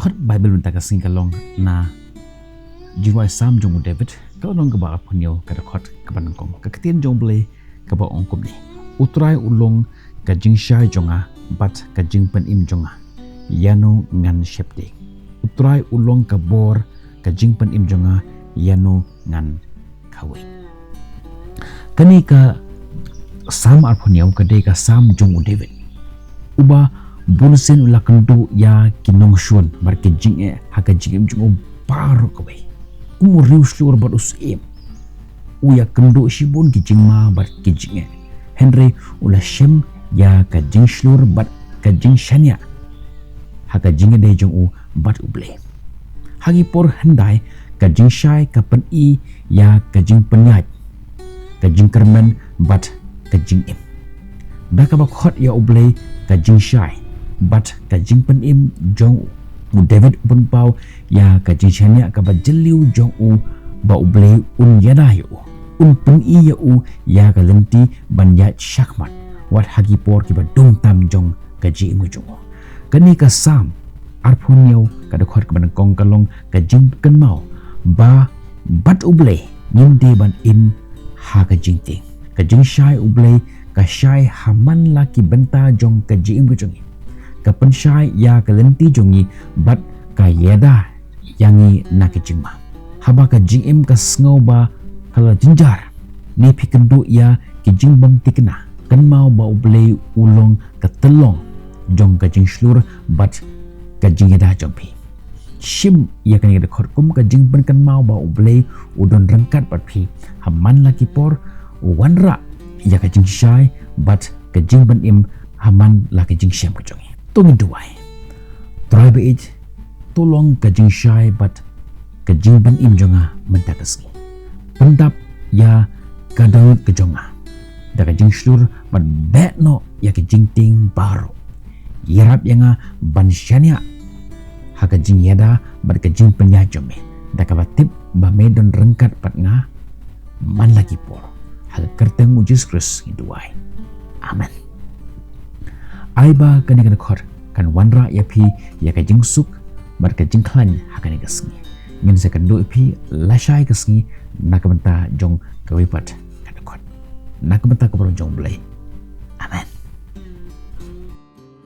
khot Bible bynta ka sing kalong na jiwai Salm jong David kalau nong keba punyo kada khot kaban kong ka ketien jong Blei keba ong Khublei U Trai ulong ka jingshai jonga bat ka jingpynim jonga yano ngan shepde U Trai ulong ka bor ka jingpynim jonga yano ngan kawe kani ka Salm arpunyo ka de ka Salm jong David uba bunsen ula kendu ya kinong shun bar ke jinge haka jingem jung baro kawe umur slur bar usim uya kendu shibun ki jingma bar ke jinge Henry ula shem ya ka jing slur bar ka jing shanya haka jinge de jung u bar U Blei hagi por hendai ka jingshai ka pen I ya ka jing penyat ka jingkren bar ka jingem da ka khot ya U Blei ka jingshai bat ka jingpynim jong U David pun pau ya ka jingshanya ka ba jeliu jong U ba U Blei un yada yu un pen I ya U ya ka lenti ban ya shakmat wat hagi por ki ba dum tam jong ka ji mu jong kani ka Salm arphun yau ka da khot ka ban kong kalong ka jingken mau ba bat U Blei nim de ban in ha ka jingting ka jingshai U Blei ka shai haman la ki bynta jong ka ji mu jong ka pensyai ya ka lenti jongi bat ka yeda yangi na ke jingma haba ka jingim ka sngew ba kala jinjar ni pikendu ya ki jingbang tikna kan mau ba U Blei ulong ka telong jong ka jingslur bat ka jingeda jong pi shim ya kan ya khorkum ka jingpen kan mau ba U Blei udon ryngkat bat pi haman laki por wanra ya ka jingshai bat ka jingpynim haman laki jingsem ka jongi jingduwai try baieid tolong ka jingshai bat ka jingpynim jonga mynta kasngi pendap ya ka daud ka jonga da ka jingslur bat betno ya ka jingting baro yarap yanga ban shania ha ka jingyada bat ka jingpenya jome da ka batip ba medon ryngkat pat nga man lagi por ha kerteng ujis kris jingduwai amen aiba kani kana khot kan wanra ya pi ya ka jingsuk bar ka jingkren hakani kasngi ngin se kan do pi lashai kasngi nakabenta jong kawipat kana khot nakabenta ko jong Blei amen